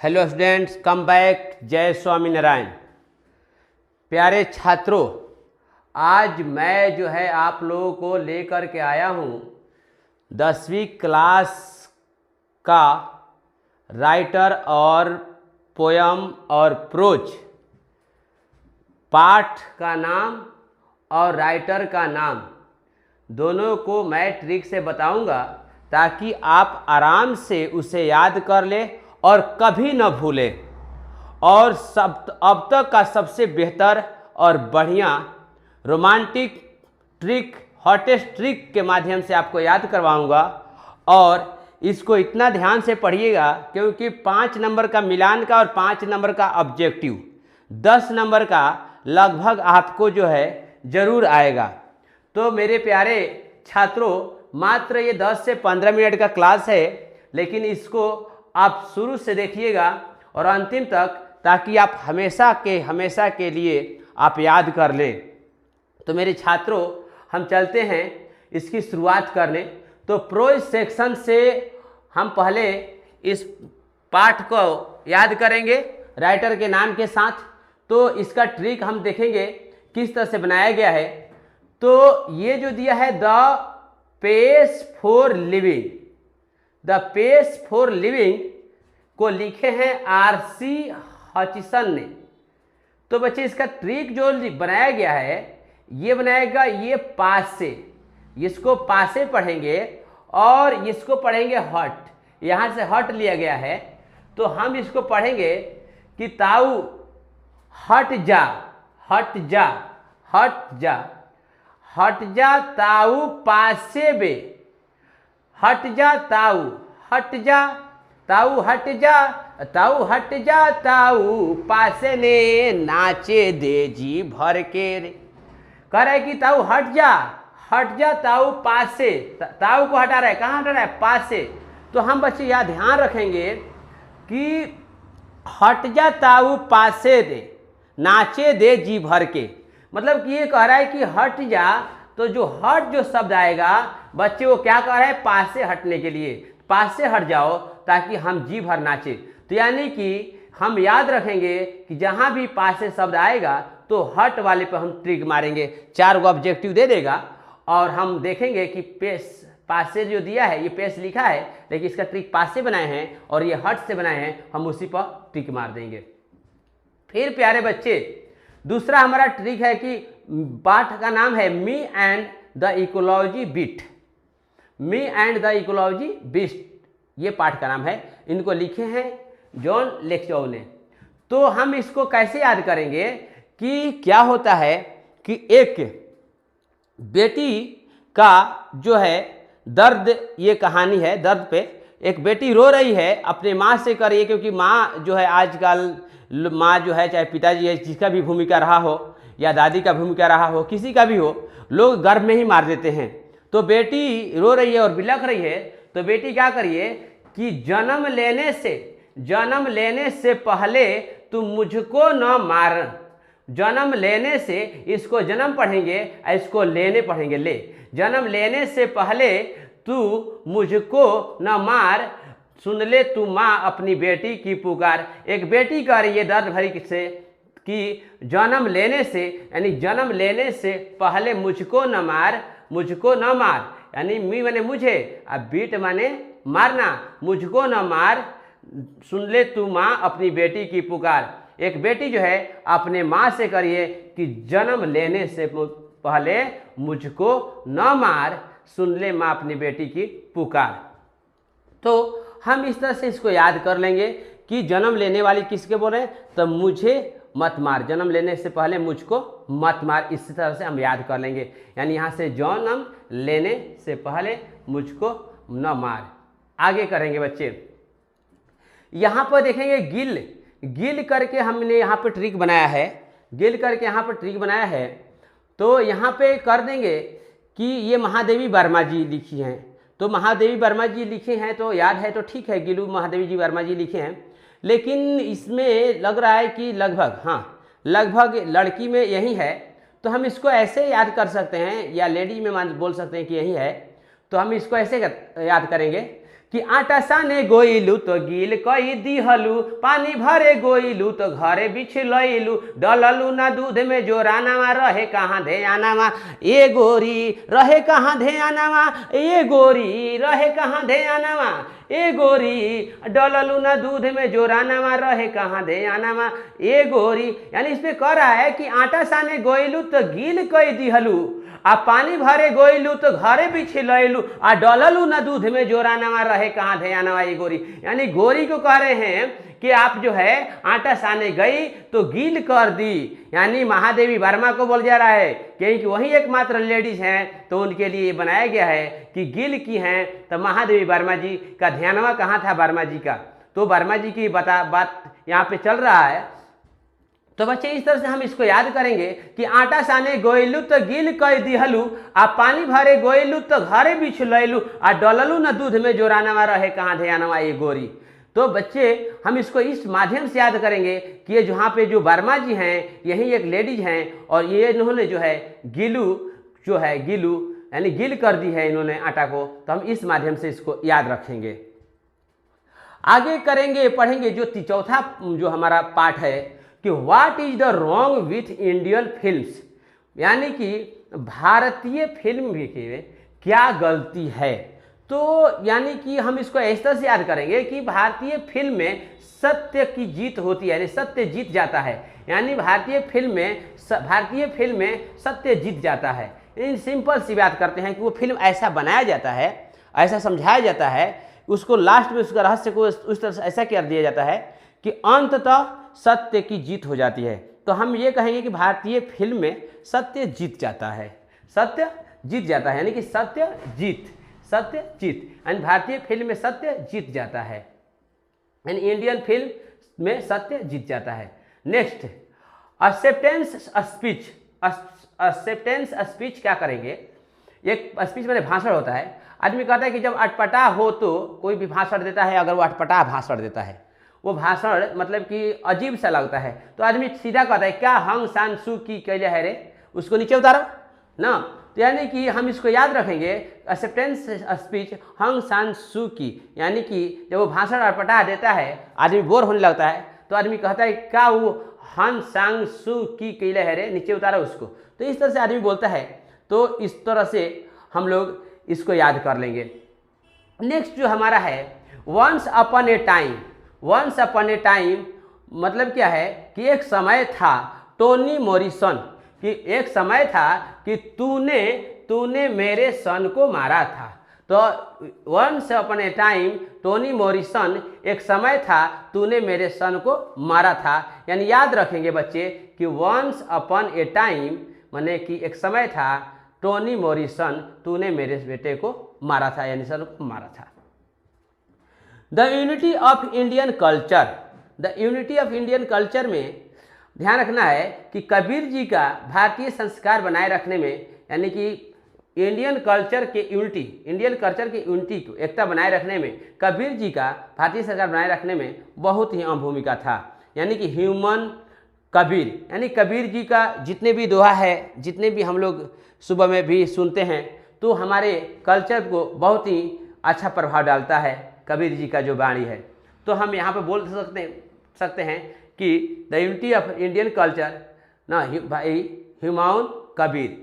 Hello students, come back. जय स्वामी नारायण। प्यारे छात्रों, आज मैं जो है आप लोगों को लेकर के आया हूँ 10वीं क्लास का राइटर और पोयम और प्रोज पाठ का नाम और राइटर का नाम दोनों को मैं ट्रिक से बताऊंगा ताकि आप आराम से उसे याद कर लें और कभी न भूलें। और अब तक का सबसे बेहतर और बढ़िया रोमांटिक ट्रिक, हॉटेस्ट ट्रिक के माध्यम से आपको याद करवाऊंगा। और इसको इतना ध्यान से पढ़िएगा क्योंकि 5 नंबर का मिलान का और 5 नंबर का ऑब्जेक्टिव 10 नंबर का लगभग आपको जो है ज़रूर आएगा। तो मेरे प्यारे छात्रों, मात्र ये 10 से 15 मिनट का क्लास है, लेकिन इसको आप शुरू से देखिएगा और अंतिम तक, ताकि आप हमेशा के लिए आप याद कर लें। तो मेरे छात्रों, हम चलते हैं इसकी शुरुआत करने। तो प्रोज सेक्शन से हम पहले इस पाठ को याद करेंगे राइटर के नाम के साथ। तो इसका ट्रिक हम देखेंगे किस तरह से बनाया गया है। तो ये जो दिया है the pace for living, the pace for living को लिखे हैं R.C. हचिसन ने। तो बच्चे, इसका ट्रिक जो बनाया गया है, ये बनाएगा ये पास से, इसको पासे पढ़ेंगे और इसको पढ़ेंगे हट। यहाँ से हट लिया गया है, तो हम इसको पढ़ेंगे कि ताऊ हट जा, हट जा, हट जा, हट जा ताऊ पासे बे, हट जा ताऊ, हट जा ताऊ, हट जा ताऊ, हट जा ताऊ पासे ने नाचे दे जी भर के रे। कह रहा है कि ताऊ हट जा ताऊ पासे। ताऊ को हटा रहा है, कहाँ हटा रहा है? पासे। तो हम बच्चे यह ध्यान रखेंगे कि हट जा ताऊ पासे दे, नाचे दे जी भर के। मतलब कि ये कह रहा है कि हट जा, तो जो हट जो शब्द आएगा बच्चे, वो क्या कह रहा है? पास से हटने के लिए, पास से हट जाओ ताकि हम जी भर नाचे। तो यानी कि हम याद रखेंगे कि जहाँ भी पास से शब्द आएगा तो हट वाले पे हम ट्रिक मारेंगे। 4 गो ऑब्जेक्टिव दे देगा और हम देखेंगे कि पेस पास से जो दिया है, ये पेस लिखा है लेकिन इसका ट्रिक पास से बनाए हैं और ये हट से बनाए हैं, हम उसी पर ट्रिक मार देंगे। फिर प्यारे बच्चे, दूसरा हमारा ट्रिक है कि पाठ का नाम है me and the ecology bit. Me and the ecology bit, ये पाठ का नाम है। इनको लिखे हैं जॉन लेक्चौ ने। तो हम इसको कैसे याद करेंगे कि क्या होता है कि एक बेटी का जो है दर्द, ये कहानी है दर्द पे। एक बेटी रो रही है अपने माँ से कर रही है, क्योंकि माँ जो है आजकल, माँ जो है चाहे पिताजी है, जिसका भी भूमिका रहा हो या दादी का भूमिका रहा हो, किसी का भी हो, लोग गर्भ में ही मार देते हैं। तो बेटी रो रही है और बिलख रही है, तो बेटी क्या करिए कि जन्म लेने से पहले तुम मुझको न मार। जन्म लेने से, इसको जन्म पढ़ेंगे, इसको लेने पढ़ेंगे ले। जन्म लेने से पहले तू मुझको न मार, सुन ले तू माँ अपनी बेटी की पुकार। एक बेटी कह रही है दर्द भरी से कि जन्म लेने से, यानी जन्म लेने से पहले मुझको न मार, मुझको न मार, यानी मी माने मुझे, अब बीट माने मारना। मुझको न मार, सुन ले तू माँ अपनी बेटी की पुकार। एक बेटी जो है अपने माँ से करिए कि जन्म लेने से पहले मुझको न मार, सुन ले माँ अपनी बेटी की पुकार। तो हम इस तरह से इसको याद कर लेंगे कि जन्म लेने वाली किसके बोल रहे हैं? तो मुझे मत मार, जन्म लेने से पहले मुझको मत मार। इस तरह से हम याद कर लेंगे, यानी यहाँ से जन्म लेने से पहले मुझको न मार। आगे करेंगे बच्चे, यहाँ पर देखेंगे गिल। गिल करके हमने यहाँ पे ट्रिक बनाया है, गिल करके यहाँ पर ट्रिक बनाया है। तो यहाँ पे कर देंगे कि ये महादेवी वर्मा जी लिखी हैं। तो महादेवी वर्मा जी लिखे हैं तो याद है, तो ठीक है, गिलू महादेवी जी वर्मा जी लिखे हैं। लेकिन इसमें लग रहा है कि लगभग लड़की में यही है, तो हम इसको ऐसे याद कर सकते हैं, या लेडी में बोल सकते हैं कि यही है। तो हम इसको ऐसे याद करेंगे कि आटा साने गोइलू तो गील कई दिहलू, पानी भरे गोइलू तो घरे बिछ लइलू, डललू ना दूध में जोरानावा, रहे कहाँ ध्यानावा ए गोरी, रहे कहाँ ध्यानावा ए गोरी, रहे कहाँ ध्यानावा ए गोरी, डललू ना दूध में जोरानावा, रहे कहाँ ध्यानावा ए गोरी। यानी इसमें कह रहा है कि आटा साने गोइलू तो गील कई दिहलू, आ पानी भरे गोइलू तो घरे बिछे लइलू, आ डललू ना दूध में जोरानावा, रहे कहाँ ध्यानावा ये गोरी। यानी गोरी को कह रहे हैं कि आप जो है आटा साने गई तो गील कर दी, यानी महादेवी वर्मा को बोल जा रहा है, क्योंकि वही एकमात्र लेडीज हैं तो उनके लिए ये बनाया गया है कि गील की हैं। तो महादेवी वर्मा जी का ध्यानवा कहाँ था वर्मा जी का, तो वर्मा जी की बात यहाँ पे चल रहा है। तो बच्चे इस तरह से हम इसको याद करेंगे कि आटा साने गोइलू तो गील कई दिहलू, आ पानी भरे गोइलू तो घरे बिछ लइलू, आ डललू न दूध में जोरानावा, रहे कहाँ ध्यानवा ये गोरी। तो बच्चे हम इसको इस माध्यम से याद करेंगे कि ये जहाँ पे जो वर्मा जी हैं यही एक लेडीज हैं, और ये इन्होंने जो है गीलू जो है गीलू यानी गील कर दी है इन्होंने आटा को। तो हम इस माध्यम से इसको याद रखेंगे। आगे करेंगे पढ़ेंगे जो चौथा जो हमारा पाठ है कि what is the wrong with Indian films, यानी कि भारतीय फिल्म भी के क्या गलती है। तो यानी कि हम इसको इस तरह से याद करेंगे कि भारतीय फिल्म में सत्य की जीत होती है, यानी सत्य जीत जाता है, यानी भारतीय फिल्म में सत्य जीत जाता है। इन सिंपल सी बात करते हैं कि वो फिल्म ऐसा बनाया जाता है, ऐसा समझाया जाता है, उसको लास्ट में उसका रहस्य को उस तरह से ऐसा कर दिया जाता है कि अंततः सत्य की जीत हो जाती है। तो हम ये कहेंगे कि भारतीय फिल्म में सत्य जीत जाता है, सत्य जीत जाता है, यानी कि सत्य जीत, यानी भारतीय फिल्म में सत्य जीत जाता है, यानी इंडियन फिल्म में सत्य जीत जाता है। Next acceptance speech. Acceptance speech क्या करेंगे, एक स्पीच मैंने भाषण होता है। आदमी कहता है कि जब अटपटा हो तो कोई भी भाषण देता है, अगर वो अटपटा भाषण देता है, वो भाषण मतलब कि अजीब सा लगता है, तो आदमी सीधा कहता है क्या हंग सान सू की कैले है रे, उसको नीचे उतारो ना। तो यानी कि हम इसको याद रखेंगे एक्सेप्टेंस स्पीच हंग सान सू की, यानी कि जब वो भाषण अटपटा देता है, आदमी बोर होने लगता है, तो आदमी कहता है क्या वो हंग सांग सू की कैले है रे, नीचे उतारो उसको। तो इस तरह से आदमी बोलता है। तो इस तरह से हम लोग इसको याद कर लेंगे। नेक्स्ट जो हमारा है once upon a time. Once upon a time मतलब क्या है कि एक समय था, टोनी मॉरिसन, कि एक समय था कि तूने मेरे सन को मारा था। तो once upon a time Toni Morrison, एक समय था तूने मेरे सन को मारा था। यानी याद रखेंगे बच्चे कि वंस अपॉन ए टाइम माने कि एक समय था टोनी मॉरिसन, तूने मेरे बेटे को मारा था, यानी सन को मारा था। The unity of Indian culture. The unity of Indian culture में ध्यान रखना है कि कबीर जी का भारतीय संस्कार बनाए रखने में, यानी कि इंडियन कल्चर के यूनिटी को एकता बनाए रखने में कबीर जी का भारतीय संस्कार बनाए रखने में बहुत ही अहम भूमिका था। यानी कि ह्यूमन कबीर, यानी कबीर जी का जितने भी दोहा है, जितने भी हम लोग सुबह में भी सुनते हैं, तो हमारे कल्चर को बहुत ही अच्छा प्रभाव डालता है कबीर जी का जो वाणी है। तो हम यहाँ पे बोल सकते हैं कि the unity of Indian culture ना भाई ह्यूमायून कबीर।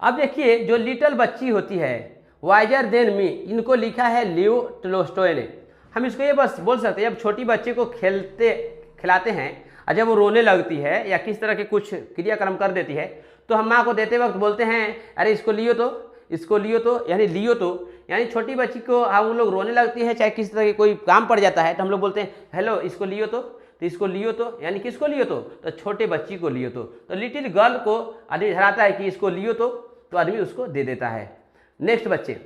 अब देखिए जो लिटिल बच्ची होती है वाइजर देन मी, इनको लिखा है लियो टोल्स्टॉय ने। हम इसको ये बस बोल सकते हैं जब छोटी बच्चे को खिलाते हैं और जब वो रोने लगती है या किस तरह के कुछ क्रियाक्रम कर देती है, तो हम माँ को देते वक्त बोलते हैं अरे इसको लियो तो, यानी लियो तो, यानी छोटी बच्ची को हम लोग रोने लगती है चाहे किस तरह के कोई काम पड़ जाता है, तो हम लोग बोलते हैं हेलो इसको लियो तो इसको लियो तो, यानी किसको लियो तो छोटे बच्ची को लियो तो लिटिल गर्ल को आदमी धराता है कि इसको लियो तो आदमी उसको दे देता है। नेक्स्ट बच्चे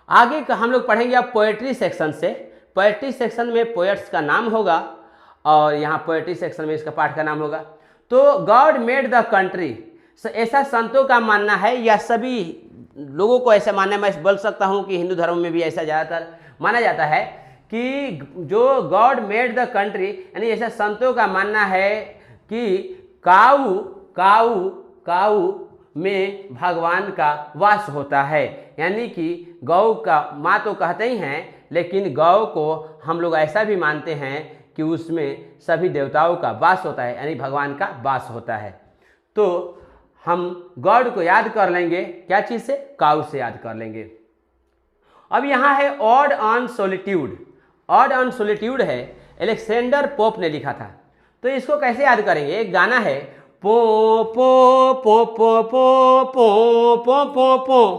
आगे का हम लोग पढ़ेंगे अब पोएट्री सेक्शन से। पोएट्री सेक्शन में पोएट्स का नाम होगा और यहाँ पोएट्री सेक्शन में इसका पाठ का नाम होगा। तो गॉड मेड द कंट्री, ऐसा संतों का मानना है या सभी लोगों को ऐसा मानना है, मैं बोल सकता हूँ कि हिंदू धर्म में भी ऐसा ज़्यादातर माना जाता है कि जो गॉड मेड द कंट्री, यानी ऐसा संतों का मानना है कि काऊ में भगवान का वास होता है। यानी कि गौ का माँ तो कहते ही हैं, लेकिन गौ को हम लोग ऐसा भी मानते हैं कि उसमें सभी देवताओं का वास होता है, यानी भगवान का वास होता है। तो हम गॉड को याद कर लेंगे, क्या चीज़ से? काऊ से याद कर लेंगे। अब यहाँ है odd on solitude. Odd on solitude है, अलेक्जेंडर पोप ने लिखा था। तो इसको कैसे याद करेंगे? एक गाना है, पो पो पो पो पो पो पो पो पो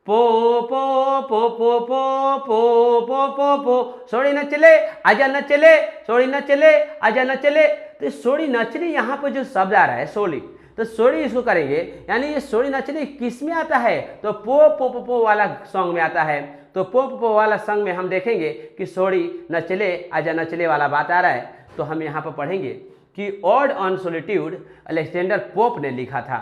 पो पो पो पो पो पो पो पो पो, सोड़ी न चले आजा न चले, सोड़ी न चले आजा न चले। तो सोड़ी नचली यहाँ पर जो शब्द आ रहा है सोली, तो सोड़ी इसको करेंगे, यानी ये सोड़ी नचली किस में आता है? तो पो पो पो पो वाला सॉन्ग में आता है। तो पो पो पो वाला सॉन्ग में हम देखेंगे कि सोड़ी न चले आजा न चले वाला बात आ रहा है। तो हम यहाँ पर पढ़ेंगे कि odd on solitude Alexander pope ने लिखा था।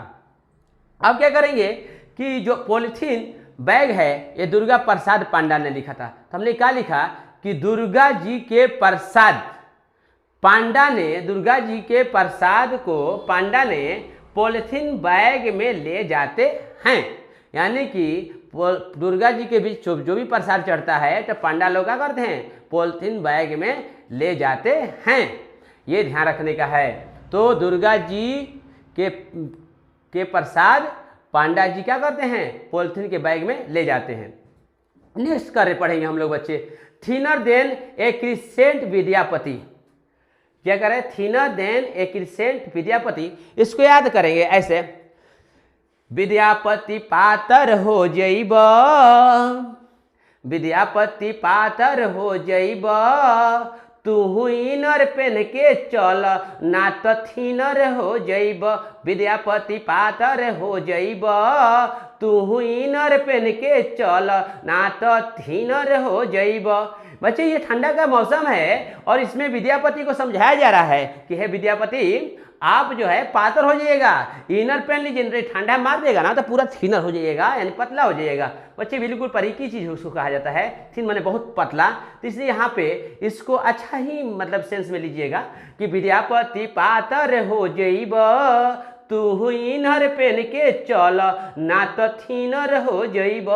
अब क्या करेंगे कि जो पॉलीथीन बैग है ये दुर्गा प्रसाद पांडा ने लिखा था। तो हमने क्या लिखा कि दुर्गा जी के प्रसाद पांडा ने, दुर्गा जी के प्रसाद को पांडा ने पॉलीथीन बैग में ले जाते हैं। यानी कि दुर्गा जी के बीच जो भी प्रसाद चढ़ता है तो पांडा लोग क्या करते हैं? पॉलीथीन बैग में ले जाते हैं। ये ध्यान रखने का है। तो दुर्गा जी के प्रसाद पांडा जी क्या करते हैं? पॉलीथीन के बैग में ले जाते हैं। नेक्स्ट कार्य पढ़ेंगे हम लोग बच्चे, थिनर देन ए क्रिसेंट विद्यापति। क्या करें? थिनर देन ए क्रिसेंट विद्यापति। इसको याद करेंगे ऐसे, विद्यापति पातर हो जइब, विद्यापति पातर हो जइब, तू इनर पेन के चल ना तो थिनर हो जइब। विद्यापति पातर हो जइब, तू इनर पेन के चल ना तो थिनर हो जइब। बच्चे ये ठंडा का मौसम है और इसमें विद्यापति को समझाया जा रहा है कि हे विद्यापति, आप जो है पातर हो जाइएगा, इनर पेन लीजिए, ठंडा मार देगा ना तो पूरा थिनर हो जाइएगा, यानी पतला हो जाइएगा। बच्चे बिल्कुल परीकी चीज उसको कहा जाता है, थिन माने बहुत पतला। तो इसलिए यहाँ पे इसको अच्छा ही मतलब सेंस में लीजिएगा कि विद्यापति पातर हो जइब, तू इनर पेन के चल ना तो थिनर हो जइब।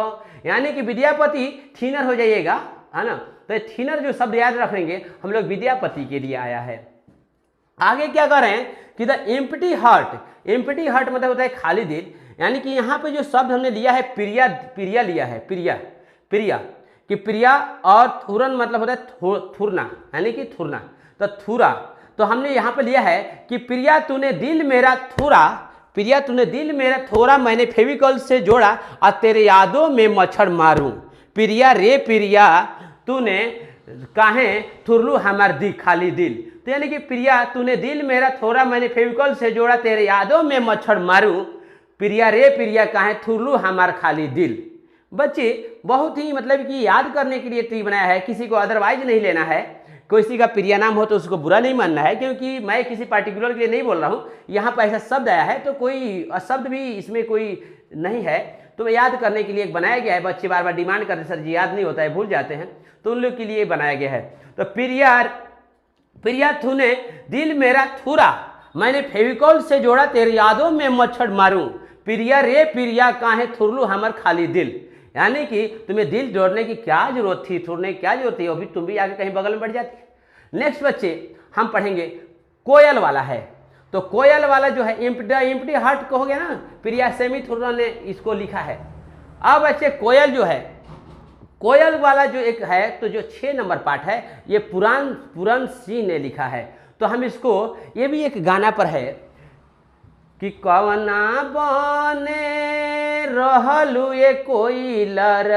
यानी कि विद्यापति थिनर हो जाइएगा, है ना। तो थिनर जो शब्द याद रखेंगे हम लोग विद्यापति के लिए आया है। आगे क्या करें कि the empty heart. Empty heart मतलब होता है खाली दिल। यानी कि यहाँ पे जो शब्द हमने लिया है प्रिया, प्रिया लिया है, प्रिया, प्रिया कि प्रिया, और थुरन मतलब होता है थुरना, यानी कि थुरना। तो थुरा, तो हमने यहाँ पे लिया है कि प्रिया तूने दिल मेरा थोड़ा, प्रिया तूने दिल मेरा थोड़ा, मैंने फेविकॉल से जोड़ा और तेरे यादों में मच्छर मारूं। प्रिया रे प्रिया तूने काहे थुरलू हमार दी खाली दिल। तो यानी कि प्रिया तूने दिल मेरा थोड़ा, मैंने फेविकॉल से जोड़ा, तेरे यादों में मच्छर मारूं। प्रिया रे प्रिया काहे थुरलू हमार खाली दिल। बच्चे बहुत ही मतलब कि याद करने के लिए ट्री बनाया है, किसी को अदरवाइज नहीं लेना है। किसी का प्रिया नाम हो तो उसको बुरा नहीं मानना है, क्योंकि मैं किसी पार्टिकुलर के लिए नहीं बोल रहा हूँ। यहाँ पर ऐसा शब्द आया है तो कोई शब्द भी इसमें कोई नहीं है, तो याद करने के लिए एक बनाया गया है। बच्चे बार बार डिमांड करते सर जी याद नहीं होता है, भूल जाते हैं, तो उन लोग के लिए बनाया गया है। तो प्रिया तूने दिल मेरा थूरा, मैंने फेविकॉल से जोड़ा, तेरी यादों में मच्छर मारूं। प्रिया रे प्रिया काहे थुरलू हमर खाली दिल। यानी कि तुम्हें दिल जोड़ने की क्या जरूरत थी, थुरने की क्या जरूरत थी, अभी तुम भी आगे कहीं बगल में बढ़ जाती। नेक्स्ट बच्चे हम पढ़ेंगे कोयल वाला है। तो कोयल वाला जो है एम्प्टी हार्ट को हो गया ना, प्रिया सेमी थुरना ने इसको लिखा है। अब बच्चे कोयल जो है, कोयल वाला जो एक है, तो जो 6 नंबर पार्ट है ये पुरान सिंह ने लिखा है। तो हम इसको, ये भी एक गाना पर है कि कवना बने रहलू ये कोयलर,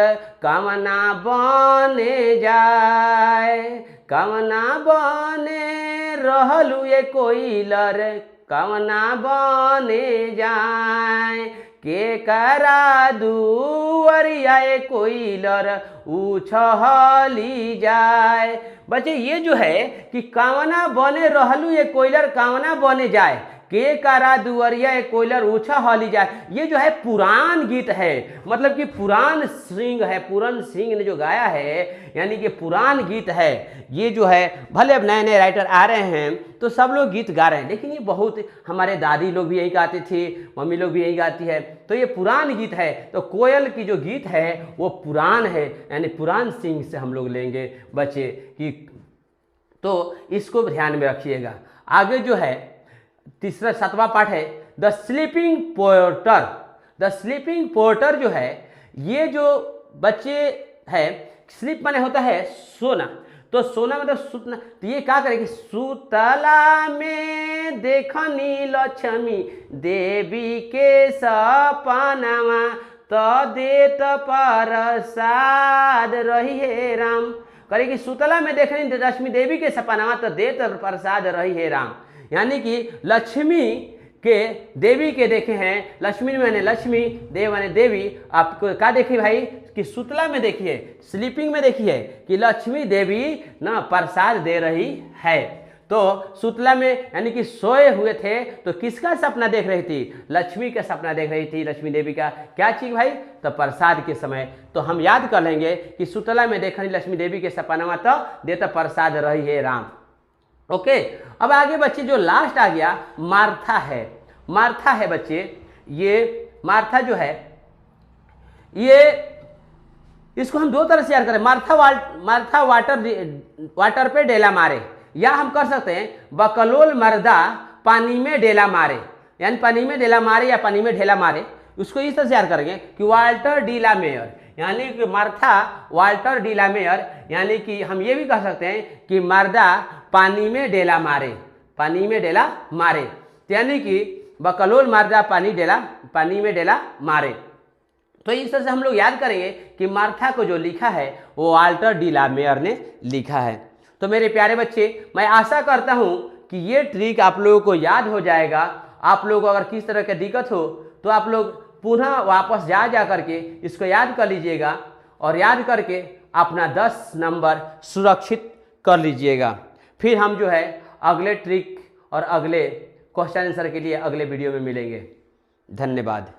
कवना बने जाए, कवना बने रहलू ये कोयलर, कवना बने जाए, के करा दुवरिया कोयलर उछली जाए। बच्चे ये जो है कि कावना बने रहलू ये कोयलर कावना बने जाए, के कारा दुवरिया एक कोयलर ऊंचा हॉली जाए, ये जो है पुरान गीत है, मतलब कि पुरान सिंह है, पूरन सिंह ने जो गाया है, यानी कि पुरान गीत है। ये जो है भले अब नए नए राइटर आ रहे हैं तो सब लोग गीत गा रहे हैं, लेकिन ये बहुत, हमारे दादी लोग भी यही गाते थे, मम्मी लोग भी यही गाती है, तो ये पुरान गीत है। तो कोयल की जो गीत है वो पुरान है, यानी पुरान सिंह से हम लोग लेंगे बच्चे की, तो इसको ध्यान में रखिएगा। आगे जो है तीसरा 7वां पाठ है the sleeping porter. The sleeping porter जो है, ये जो बच्चे है, स्लीप माने होता है सोना, तो सोना मतलब सुतना, तो ये क्या करेगी, सुतला में देखनी लक्ष्मी देवी के सपनावा तो देत प्रसाद रही है राम, करेगी सुतला में देखनी लक्ष्मी देवी के सपनावा तो देत प्रसाद रही है राम, यानी कि लक्ष्मी के देवी के देखे हैं, लक्ष्मी मैंने लक्ष्मी, देव मैंने देवी, आपको क्या देखी भाई कि सुतला में देखिए, स्लीपिंग में देखिए कि लक्ष्मी देवी ना प्रसाद दे रही है। तो सुतला में यानी कि सोए हुए थे, तो किसका सपना देख रही थी, लक्ष्मी का सपना देख रही थी, लक्ष्मी देवी का क्या चीज भाई, तो प्रसाद के समय। तो हम याद कर लेंगे कि सुतला में देखनी लक्ष्मी देवी के सपना तो देता प्रसाद रही है राम। ओके, अब आगे बच्चे जो लास्ट आ गया मार्था है। मार्था है बच्चे, ये मार्था जो है, ये इसको हम दो तरह से याद करें, मार्था वाटर पे डेला मारे, या हम कर सकते हैं बकलोल मर्दा पानी में डेला मारे, यानी पानी में डेला मारे या पानी में ढेला मारे। उसको इस तरह से याद करेंगे कि वाल्टर डी ला मेयर, यानी कि Martha Walter de la Mare, यानी कि हम ये भी कह सकते हैं कि मर्दा पानी में डेला मारे, पानी में डेला मारे, यानी कि बकलोल मर्दा पानी में डेला मारे। तो इस तरह से हम लोग याद करेंगे कि मार्था को जो लिखा है वो वाल्टर डी ला मेयर ने लिखा है। तो मेरे प्यारे बच्चे, मैं आशा करता हूँ कि ये ट्रिक आप लोगों को याद हो जाएगा। आप लोग को अगर किस तरह की दिक्कत हो तो आप लोग पुनः वापस जा करके इसको याद कर लीजिएगा, और याद करके अपना 10 नंबर सुरक्षित कर लीजिएगा। फिर हम जो है अगले ट्रिक और अगले क्वेश्चन आंसर के लिए अगले वीडियो में मिलेंगे। धन्यवाद।